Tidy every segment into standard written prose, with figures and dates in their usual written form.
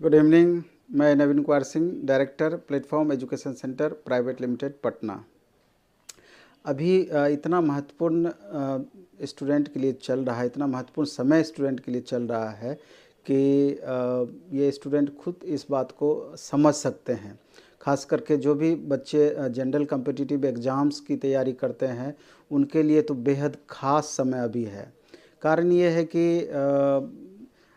Good evening. मैं Naveen Kumar Singh, director platform education centre private limited Patna. अभी इतना महत्वपूर्ण स्टूडेंट के लिए चल रहा है, इतना महत्वपूर्ण समय स्टूडेंट के लिए चल रहा है कि ये स्टूडेंट खुद इस बात को समझ सकते हैं। खास करके जो भी बच्चे जनरल कॉम्पिटिटिव एग्ज़ाम्स की तैयारी करते हैं, उनके लिए तो बेहद ख़ास समय अभी है। कारण ये है कि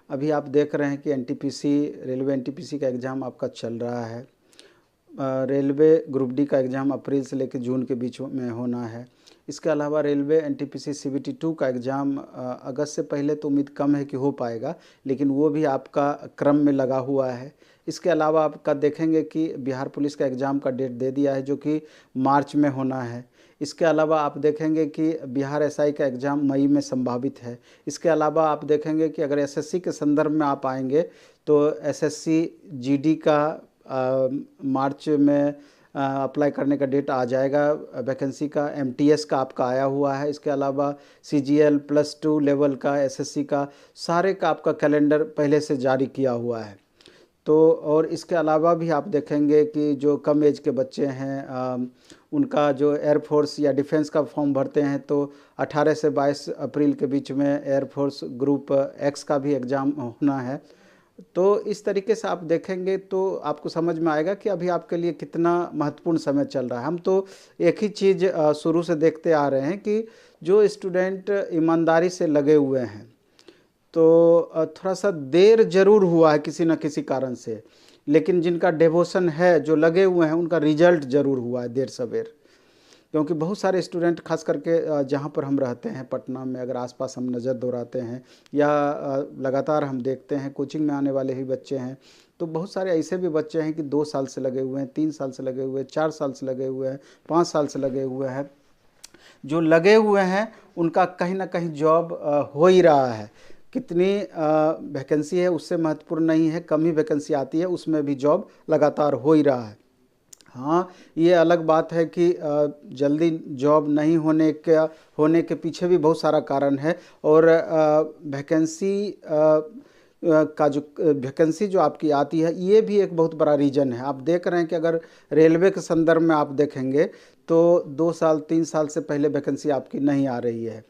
अभी आप देख रहे हैं कि एनटीपीसी, रेलवे एनटीपीसी का एग्ज़ाम आपका चल रहा है। रेलवे ग्रुप डी का एग्ज़ाम अप्रैल से लेकर जून के बीच में होना है। इसके अलावा रेलवे एनटीपीसी सीबीटी 2 का एग्ज़ाम अगस्त से पहले तो उम्मीद कम है कि हो पाएगा, लेकिन वो भी आपका क्रम में लगा हुआ है। इसके अलावा आपका देखेंगे कि बिहार पुलिस का एग्ज़ाम का डेट दे दिया है, जो कि मार्च में होना है। इसके अलावा आप देखेंगे कि बिहार एसआई का एग्ज़ाम मई में संभावित है। इसके अलावा आप देखेंगे कि अगर एसएससी के संदर्भ में आप आएंगे तो एसएससी जीडी का मार्च में अप्लाई करने का डेट आ जाएगा। वैकेंसी का एमटीएस का आपका आया हुआ है। इसके अलावा सीजीएल +2 लेवल का, एसएससी का, सारे का आपका कैलेंडर पहले से जारी किया हुआ है। तो और इसके अलावा भी आप देखेंगे कि जो कम एज के बच्चे हैं, उनका जो एयरफोर्स या डिफेंस का फॉर्म भरते हैं, तो 18 से 22 अप्रैल के बीच में एयरफोर्स ग्रुप एक्स का भी एग्ज़ाम होना है। तो इस तरीके से आप देखेंगे तो आपको समझ में आएगा कि अभी आपके लिए कितना महत्वपूर्ण समय चल रहा है। हम तो एक ही चीज़ शुरू से देखते आ रहे हैं कि जो स्टूडेंट ईमानदारी से लगे हुए हैं, तो थोड़ा सा देर ज़रूर हुआ है किसी न किसी कारण से, लेकिन जिनका डिवोशन है, जो लगे हुए हैं, उनका रिजल्ट ज़रूर हुआ है देर सवेर। क्योंकि बहुत सारे स्टूडेंट, खास करके जहाँ पर हम रहते हैं पटना में, अगर आसपास हम नज़र दौड़ाते हैं या लगातार हम देखते हैं, कोचिंग में आने वाले ही बच्चे हैं, तो बहुत सारे ऐसे भी बच्चे हैं कि 2 साल से लगे हुए हैं, 3 साल से लगे हुए हैं, 4 साल से लगे हुए हैं, 5 साल से लगे हुए हैं। जो लगे हुए हैं उनका कहीं ना कहीं जॉब हो ही रहा है। कितनी वैकेंसी है उससे महत्वपूर्ण नहीं है, कम ही वैकेंसी आती है, उसमें भी जॉब लगातार हो ही रहा है। हाँ, ये अलग बात है कि जल्दी जॉब नहीं होने के पीछे भी बहुत सारा कारण है। और वैकेंसी का जो वैकेंसी जो आपकी आती है, ये भी एक बहुत बड़ा रीज़न है। आप देख रहे हैं कि अगर रेलवे के संदर्भ में आप देखेंगे तो 2 साल 3 साल से पहले वैकेंसी आपकी नहीं आ रही है।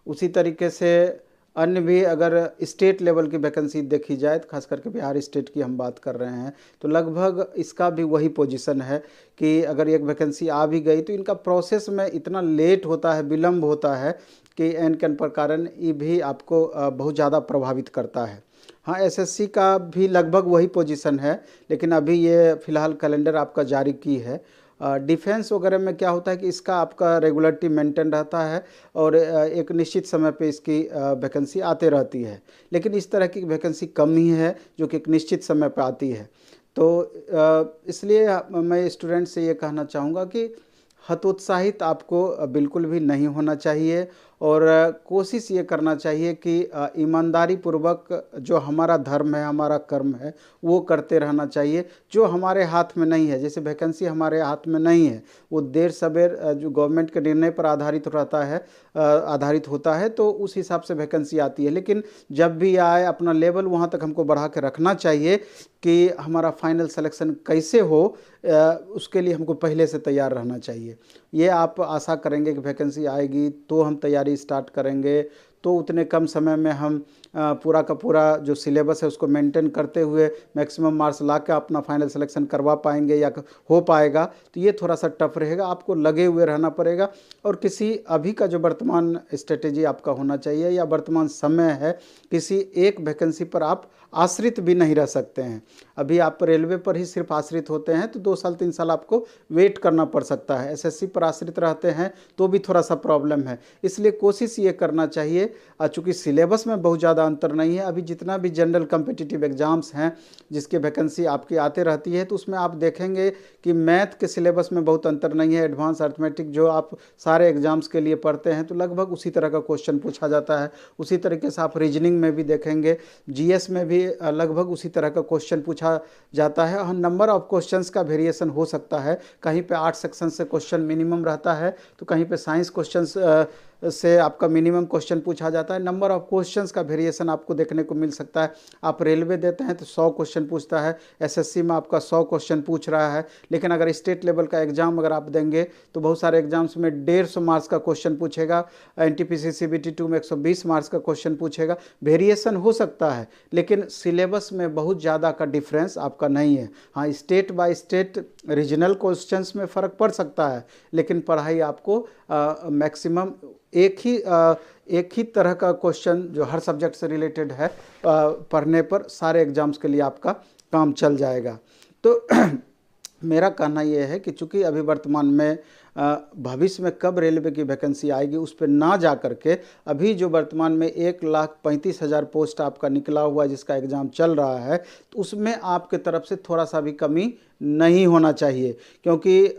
उसी तरीके से अन्य भी अगर स्टेट लेवल की वैकेंसी देखी जाए, तो खास करके बिहार स्टेट की हम बात कर रहे हैं, तो लगभग इसका भी वही पोजीशन है कि अगर एक वैकेंसी आ भी गई तो इनका प्रोसेस में इतना लेट होता है, विलम्ब होता है कि एन के कारण ये भी आपको बहुत ज़्यादा प्रभावित करता है। हाँ, एसएससी का भी लगभग वही पोजीशन है, लेकिन अभी ये फ़िलहाल कैलेंडर आपका जारी की है। डिफेंस वगैरह में क्या होता है कि इसका आपका रेगुलरिटी मेंटेन रहता है और एक निश्चित समय पे इसकी वैकेंसी आते रहती है। लेकिन इस तरह की वैकेंसी कम ही है जो कि एक निश्चित समय पे आती है। तो इसलिए मैं स्टूडेंट से ये कहना चाहूँगा कि हतोत्साहित आपको बिल्कुल भी नहीं होना चाहिए और कोशिश ये करना चाहिए कि ईमानदारी पूर्वक जो हमारा धर्म है, हमारा कर्म है, वो करते रहना चाहिए। जो हमारे हाथ में नहीं है, जैसे वैकेंसी हमारे हाथ में नहीं है, वो देर सवेर जो गवर्नमेंट के निर्णय पर आधारित रहता है, आधारित होता है, तो उस हिसाब से वैकेंसी आती है। लेकिन जब भी आए अपना लेवल वहाँ तक हमको बढ़ा के रखना चाहिए कि हमारा फाइनल सिलेक्शन कैसे हो, उसके लिए हमको पहले से तैयार रहना चाहिए। ये आप आशा करेंगे कि वैकेंसी आएगी तो हम तैयारी स्टार्ट करेंगे, तो उतने कम समय में हम पूरा का पूरा जो सिलेबस है उसको मेंटेन करते हुए मैक्सिमम मार्क्स ला के अपना फाइनल सिलेक्शन करवा पाएंगे या हो पाएगा, तो ये थोड़ा सा टफ रहेगा। आपको लगे हुए रहना पड़ेगा और किसी अभी का जो वर्तमान स्ट्रेटेजी आपका होना चाहिए या वर्तमान समय है, किसी एक वैकेंसी पर आप आश्रित भी नहीं रह सकते हैं। अभी आप रेलवे पर ही सिर्फ आश्रित होते हैं तो 2 साल 3 साल आपको वेट करना पड़ सकता है। एसएससी पर आश्रित रहते हैं तो भी थोड़ा सा प्रॉब्लम है। इसलिए कोशिश ये करना चाहिए, चूँकि सिलेबस में बहुत ज़्यादा अंतर नहीं है, अभी जितना भी जनरल कॉम्पिटिटिव एग्ज़ाम्स हैं जिसके वैकेंसी आपकी आते रहती है, तो उसमें आप देखेंगे कि मैथ के सिलेबस में बहुत अंतर नहीं है। एडवांस अर्थमेटिक जो आप सारे एग्ज़ाम्स के लिए पढ़ते हैं तो लगभग उसी तरह का क्वेश्चन पूछा जाता है। उसी तरीके से आप रीजनिंग में भी देखेंगे, जीएस में भी लगभग उसी तरह का क्वेश्चन पूछा जाता है। और नंबर ऑफ क्वेश्चंस का वेरिएशन हो सकता है, कहीं पे 8 सेक्शन से क्वेश्चन मिनिमम रहता है, तो कहीं पे साइंस क्वेश्चंस से आपका मिनिमम क्वेश्चन पूछा जाता है। नंबर ऑफ क्वेश्चंस का वेरिएशन आपको देखने को मिल सकता है। आप रेलवे देते हैं तो 100 क्वेश्चन पूछता है, एसएससी में आपका 100 क्वेश्चन पूछ रहा है। लेकिन अगर स्टेट लेवल का एग्जाम अगर आप देंगे तो बहुत सारे एग्जाम्स में 150 मार्क्स का क्वेश्चन पूछेगा, एनटीपीसी सीबीटी 2 में 120 मार्क्स का क्वेश्चन पूछेगा। वेरिएशन हो सकता है, लेकिन सिलेबस में बहुत ज़्यादा का डिफरेंस आपका नहीं है। हाँ, state by state regional questions में फ़र्क पड़ सकता है, लेकिन पढ़ाई आपको मैक्सिमम एक ही तरह का क्वेश्चन जो हर सब्जेक्ट से रिलेटेड है पढ़ने पर सारे एग्जाम्स के लिए आपका काम चल जाएगा। तो मेरा कहना यह है कि चूँकि अभी वर्तमान में भविष्य में कब रेलवे की वैकेंसी आएगी उस पर ना जा करके अभी जो वर्तमान में 1,35,000 पोस्ट आपका निकला हुआ जिसका एग्ज़ाम चल रहा है, तो उसमें आपके तरफ से थोड़ा सा भी कमी नहीं होना चाहिए। क्योंकि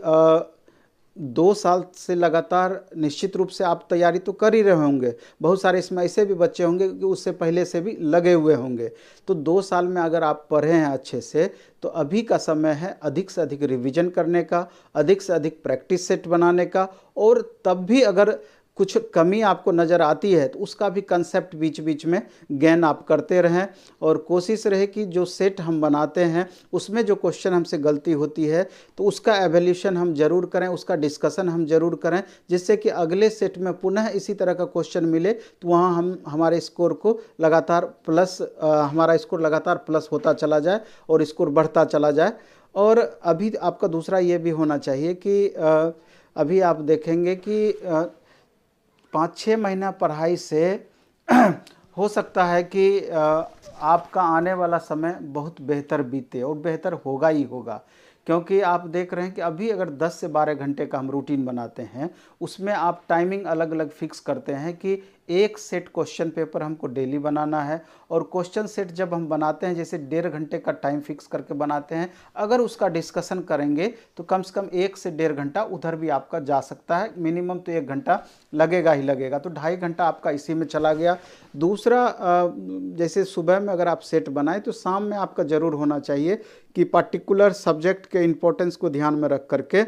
2 साल से लगातार निश्चित रूप से आप तैयारी तो कर ही रहे होंगे। बहुत सारे इसमें ऐसे भी बच्चे होंगे कि उससे पहले से भी लगे हुए होंगे। तो 2 साल में अगर आप पढ़े हैं अच्छे से, तो अभी का समय है अधिक से अधिक रिवीजन करने का, अधिक से अधिक प्रैक्टिस सेट बनाने का। और तब भी अगर कुछ कमी आपको नज़र आती है तो उसका भी कंसेप्ट बीच बीच में गेन आप करते रहें। और कोशिश रहे कि जो सेट हम बनाते हैं उसमें जो क्वेश्चन हमसे गलती होती है तो उसका एवोल्यूशन हम जरूर करें, उसका डिस्कशन हम जरूर करें, जिससे कि अगले सेट में पुनः इसी तरह का क्वेश्चन मिले तो वहाँ हम हमारे स्कोर को लगातार हमारा स्कोर लगातार प्लस होता चला जाए और स्कोर बढ़ता चला जाए। और अभी आपका दूसरा ये भी होना चाहिए कि अभी आप देखेंगे कि 5-6 महीना पढ़ाई से हो सकता है कि आपका आने वाला समय बहुत बेहतर बीते, और बेहतर होगा ही होगा। क्योंकि आप देख रहे हैं कि अभी अगर 10 से 12 घंटे का हम रूटीन बनाते हैं, उसमें आप टाइमिंग अलग अलग फिक्स करते हैं कि एक सेट क्वेश्चन पेपर हमको डेली बनाना है। और क्वेश्चन सेट जब हम बनाते हैं जैसे 1.5 घंटे का टाइम फिक्स करके बनाते हैं, अगर उसका डिस्कशन करेंगे तो कम से कम 1 से 1.5 घंटा उधर भी आपका जा सकता है। मिनिमम तो 1 घंटा लगेगा ही लगेगा, तो 2.5 घंटा आपका इसी में चला गया। दूसरा, जैसे सुबह में अगर आप सेट बनाएं तो शाम में आपका ज़रूर होना चाहिए कि पर्टिकुलर सब्जेक्ट के इम्पोर्टेंस को ध्यान में रख करके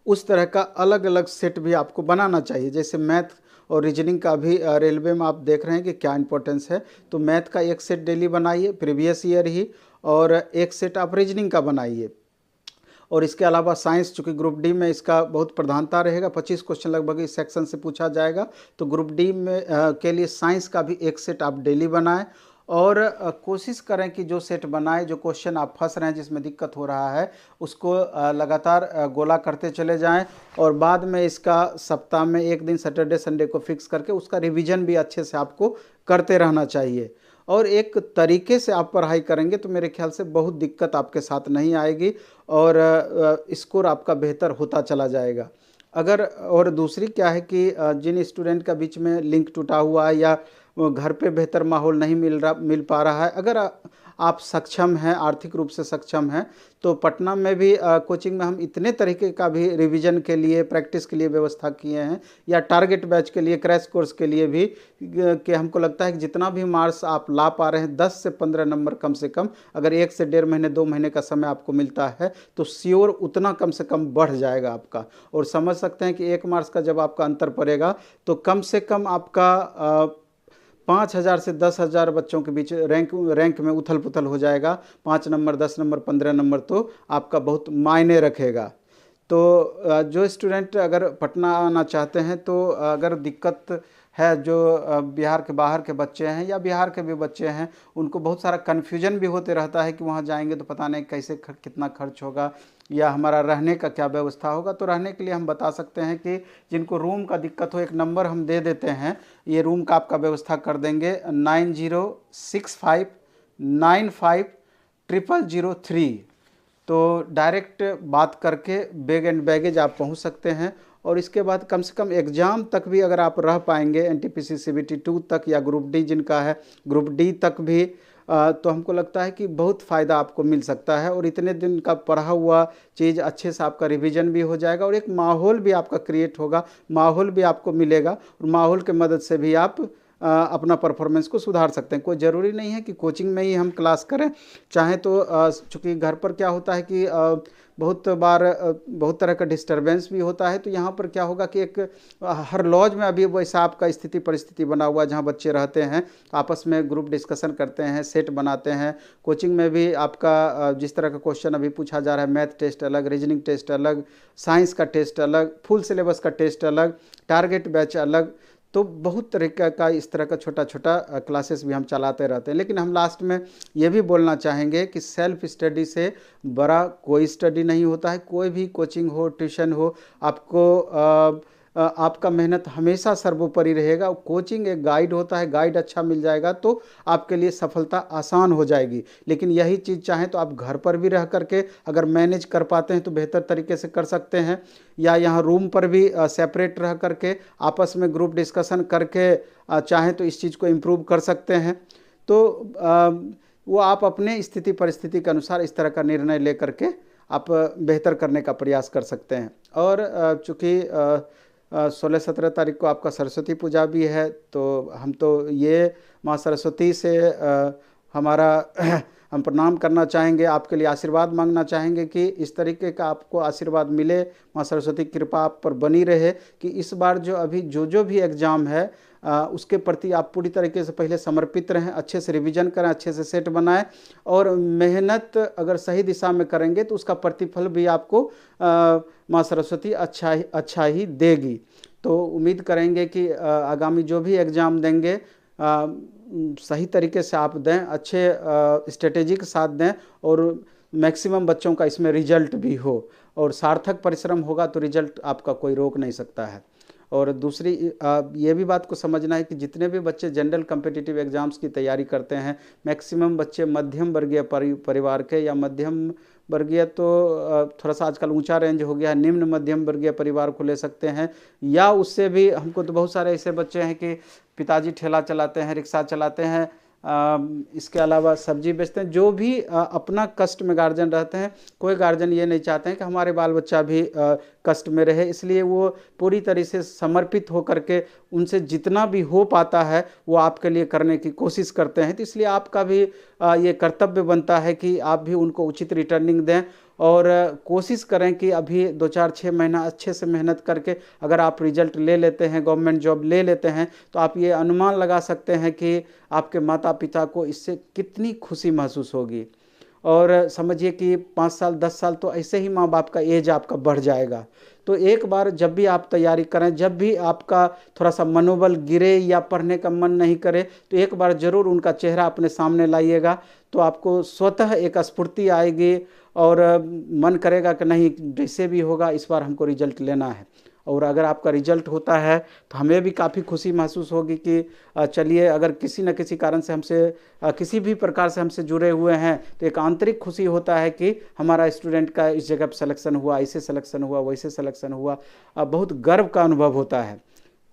उस तरह का अलग अलग सेट भी आपको बनाना चाहिए। जैसे मैथ और रीजनिंग का भी रेलवे में आप देख रहे हैं कि क्या इंपॉर्टेंस है, तो मैथ का एक सेट डेली बनाइए प्रीवियस ईयर ही, और एक सेट आप रीजनिंग का बनाइए। और इसके अलावा साइंस, चूँकि ग्रुप डी में इसका बहुत प्रधानता रहेगा, 25 क्वेश्चन लगभग इस सेक्शन से पूछा जाएगा, तो ग्रुप डी में के लिए साइंस का भी एक सेट आप डेली बनाएं। और कोशिश करें कि जो सेट बनाए, जो क्वेश्चन आप फंस रहे हैं जिसमें दिक्कत हो रहा है उसको लगातार गोला करते चले जाएं। और बाद में इसका सप्ताह में एक दिन सैटरडे संडे को फिक्स करके उसका रिवीजन भी अच्छे से आपको करते रहना चाहिए। और एक तरीके से आप पढ़ाई करेंगे तो मेरे ख्याल से बहुत दिक्कत आपके साथ नहीं आएगी और स्कोर आपका बेहतर होता चला जाएगा। अगर और दूसरी क्या है कि जिन स्टूडेंट का बीच में लिंक टूटा हुआ है या घर पे बेहतर माहौल नहीं मिल पा रहा है, अगर आप सक्षम हैं, आर्थिक रूप से सक्षम हैं, तो पटना में भी कोचिंग में हम इतने तरीके का भी रिवीजन के लिए, प्रैक्टिस के लिए व्यवस्था किए हैं, या टारगेट बैच के लिए, क्रैश कोर्स के लिए भी, कि हमको लगता है कि जितना भी मार्क्स आप ला पा रहे हैं 10 से 15 नंबर कम से कम, अगर 1 से 1.5 महीने 2 महीने का समय आपको मिलता है तो श्योर उतना कम से कम बढ़ जाएगा आपका। और समझ सकते हैं कि 1 मार्क्स का जब आपका अंतर पड़ेगा तो कम से कम आपका 5,000 से 10,000 बच्चों के बीच रैंक में उथल पुथल हो जाएगा। 5 नंबर, 10 नंबर, 15 नंबर तो आपका बहुत मायने रखेगा। तो जो स्टूडेंट अगर पटना आना चाहते हैं तो अगर दिक्कत है, जो बिहार के बाहर के बच्चे हैं या बिहार के भी बच्चे हैं, उनको बहुत सारा कन्फ्यूजन भी होते रहता है कि वहाँ जाएंगे तो पता नहीं कैसे कितना खर्च होगा या हमारा रहने का क्या व्यवस्था होगा। तो रहने के लिए हम बता सकते हैं कि जिनको रूम का दिक्कत हो, एक नंबर हम दे देते हैं, ये रूम का आपका व्यवस्था कर देंगे, 9065950003। तो डायरेक्ट बात करके बैग एंड बैगेज आप पहुंच सकते हैं। और इसके बाद कम से कम एग्ज़ाम तक भी अगर आप रह पाएंगे, एनटीपीसी सीबीटी 2 तक या ग्रुप डी जिनका है, ग्रुप डी तक भी, तो हमको लगता है कि बहुत फ़ायदा आपको मिल सकता है। और इतने दिन का पढ़ा हुआ चीज़ अच्छे से आपका रिवीजन भी हो जाएगा और एक माहौल भी आपका क्रिएट होगा, माहौल भी आपको मिलेगा, और माहौल के मदद से भी आप अपना परफॉर्मेंस को सुधार सकते हैं। कोई ज़रूरी नहीं है कि कोचिंग में ही हम क्लास करें, चाहे तो चूँकि घर पर क्या होता है कि बहुत बार बहुत तरह का डिस्टरबेंस भी होता है, तो यहाँ पर क्या होगा कि एक हर लॉज में अभी वैसा आपका स्थिति परिस्थिति बना हुआ है जहाँ बच्चे रहते हैं, आपस में ग्रुप डिस्कशन करते हैं, सेट बनाते हैं। कोचिंग में भी आपका जिस तरह का क्वेश्चन अभी पूछा जा रहा है, मैथ टेस्ट अलग, रीजनिंग टेस्ट अलग, साइंस का टेस्ट अलग, फुल सिलेबस का टेस्ट अलग, टारगेट बैच अलग, तो बहुत तरीका का इस तरह का छोटा छोटा क्लासेस भी हम चलाते रहते हैं। लेकिन हम लास्ट में ये भी बोलना चाहेंगे कि सेल्फ स्टडी से बड़ा कोई स्टडी नहीं होता है। कोई भी कोचिंग हो, ट्यूशन हो, आपको आपका मेहनत हमेशा सर्वोपरि रहेगा। कोचिंग एक गाइड होता है, गाइड अच्छा मिल जाएगा तो आपके लिए सफलता आसान हो जाएगी। लेकिन यही चीज़ चाहें तो आप घर पर भी रह करके अगर मैनेज कर पाते हैं तो बेहतर तरीके से कर सकते हैं, या यहाँ रूम पर भी सेपरेट रह करके आपस में ग्रुप डिस्कशन करके चाहें तो इस चीज़ को इम्प्रूव कर सकते हैं। तो वो आप अपने स्थिति परिस्थिति के अनुसार इस तरह का निर्णय ले करके आप बेहतर करने का प्रयास कर सकते हैं। और चूँकि 16-17 तारीख को आपका सरस्वती पूजा भी है, तो हम तो ये माँ सरस्वती से हमारा हम प्रणाम करना चाहेंगे, आपके लिए आशीर्वाद मांगना चाहेंगे कि इस तरीके का आपको आशीर्वाद मिले, माँ सरस्वती की कृपा आप पर बनी रहे कि इस बार जो अभी जो भी एग्ज़ाम है उसके प्रति आप पूरी तरीके से पहले समर्पित रहें, अच्छे से रिवीजन करें, अच्छे से सेट बनाएं, और मेहनत अगर सही दिशा में करेंगे तो उसका प्रतिफल भी आपको माँ सरस्वती अच्छा ही देगी। तो उम्मीद करेंगे कि आगामी जो भी एग्ज़ाम देंगे सही तरीके से आप दें, अच्छे स्ट्रेटेजी के साथ दें, और मैक्सिमम बच्चों का इसमें रिजल्ट भी हो, और सार्थक परिश्रम होगा तो रिजल्ट आपका कोई रोक नहीं सकता है। और दूसरी ये भी बात को समझना है कि जितने भी बच्चे जनरल कम्पिटिटिव एग्ज़ाम्स की तैयारी करते हैं, मैक्सिमम बच्चे मध्यम वर्गीय परिवार के, या मध्यम वर्गीय तो थोड़ा सा आजकल ऊंचा रेंज हो गया है, निम्न मध्यम वर्गीय परिवार को ले सकते हैं, या उससे भी हमको तो बहुत सारे ऐसे बच्चे हैं कि पिताजी ठेला चलाते हैं, रिक्शा चलाते हैं, इसके अलावा सब्जी बेचते हैं, जो भी अपना कष्ट में गार्जियन रहते हैं। कोई गार्जियन ये नहीं चाहते हैं कि हमारे बाल बच्चा भी कष्ट में रहे, इसलिए वो पूरी तरह से समर्पित होकर के उनसे जितना भी हो पाता है वो आपके लिए करने की कोशिश करते हैं। तो इसलिए आपका भी ये कर्तव्य बनता है कि आप भी उनको उचित रिटर्निंग दें, और कोशिश करें कि अभी 2-4-6 महीना अच्छे से मेहनत करके अगर आप रिजल्ट ले लेते हैं, गवर्नमेंट जॉब ले लेते हैं, तो आप ये अनुमान लगा सकते हैं कि आपके माता पिता को इससे कितनी खुशी महसूस होगी। और समझिए कि 5 साल 10 साल तो ऐसे ही माँ बाप का एज आपका बढ़ जाएगा। तो एक बार जब भी आप तैयारी करें, जब भी आपका थोड़ा सा मनोबल गिरे या पढ़ने का मन नहीं करे, तो एक बार ज़रूर उनका चेहरा अपने सामने लाइएगा, तो आपको स्वतः एक स्फूर्ति आएगी और मन करेगा कि नहीं, जैसे भी होगा इस बार हमको रिजल्ट लेना है। और अगर आपका रिजल्ट होता है तो हमें भी काफ़ी खुशी महसूस होगी कि चलिए, अगर किसी न किसी कारण से हमसे किसी भी प्रकार से हमसे जुड़े हुए हैं, तो एक आंतरिक खुशी होता है कि हमारा स्टूडेंट का इस जगह पर सिलेक्शन हुआ, ऐसे सिलेक्शन हुआ, वैसे सिलेक्शन हुआ। बहुत गर्व का अनुभव होता है,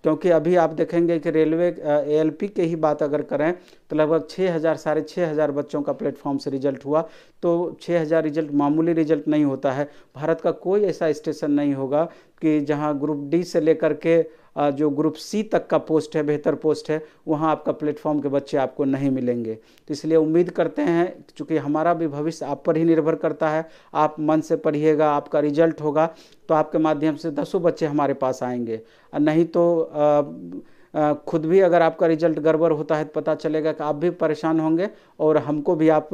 क्योंकि अभी आप देखेंगे कि रेलवे ALP के ही बात अगर करें तो लगभग 6,000 साढ़े 6,000 बच्चों का प्लेटफॉर्म से रिजल्ट हुआ। तो 6,000 रिजल्ट मामूली रिजल्ट नहीं होता है। भारत का कोई ऐसा स्टेशन नहीं होगा कि जहां ग्रुप D से लेकर के जो ग्रुप C तक का पोस्ट है, बेहतर पोस्ट है, वहां आपका प्लेटफॉर्म के बच्चे आपको नहीं मिलेंगे। तो इसलिए उम्मीद करते हैं, चूँकि हमारा भी भविष्य आप पर ही निर्भर करता है, आप मन से पढ़िएगा, आपका रिजल्ट होगा तो आपके माध्यम से 10 बच्चे हमारे पास आएंगे। नहीं तो खुद भी अगर आपका रिजल्ट गड़बड़ होता है तो पता चलेगा कि आप भी परेशान होंगे, और हमको भी आप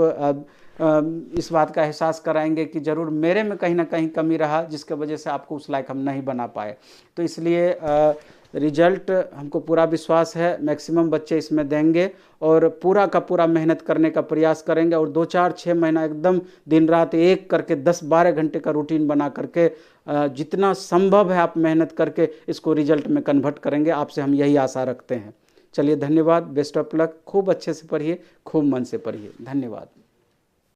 इस बात का एहसास कराएंगे कि ज़रूर मेरे में कहीं ना कहीं कमी रहा, जिसके वजह से आपको उस लायक हम नहीं बना पाए। तो इसलिए रिजल्ट हमको पूरा विश्वास है, मैक्सिमम बच्चे इसमें देंगे, और पूरा का पूरा मेहनत करने का प्रयास करेंगे, और 2-4-6 महीना एकदम दिन रात एक करके 10-12 घंटे का रूटीन बना करके जितना संभव है आप मेहनत करके इसको रिजल्ट में कन्वर्ट करेंगे। आपसे हम यही आशा रखते हैं। चलिए, धन्यवाद, बेस्ट ऑफ लक, खूब अच्छे से पढ़िए, खूब मन से पढ़िए। धन्यवाद।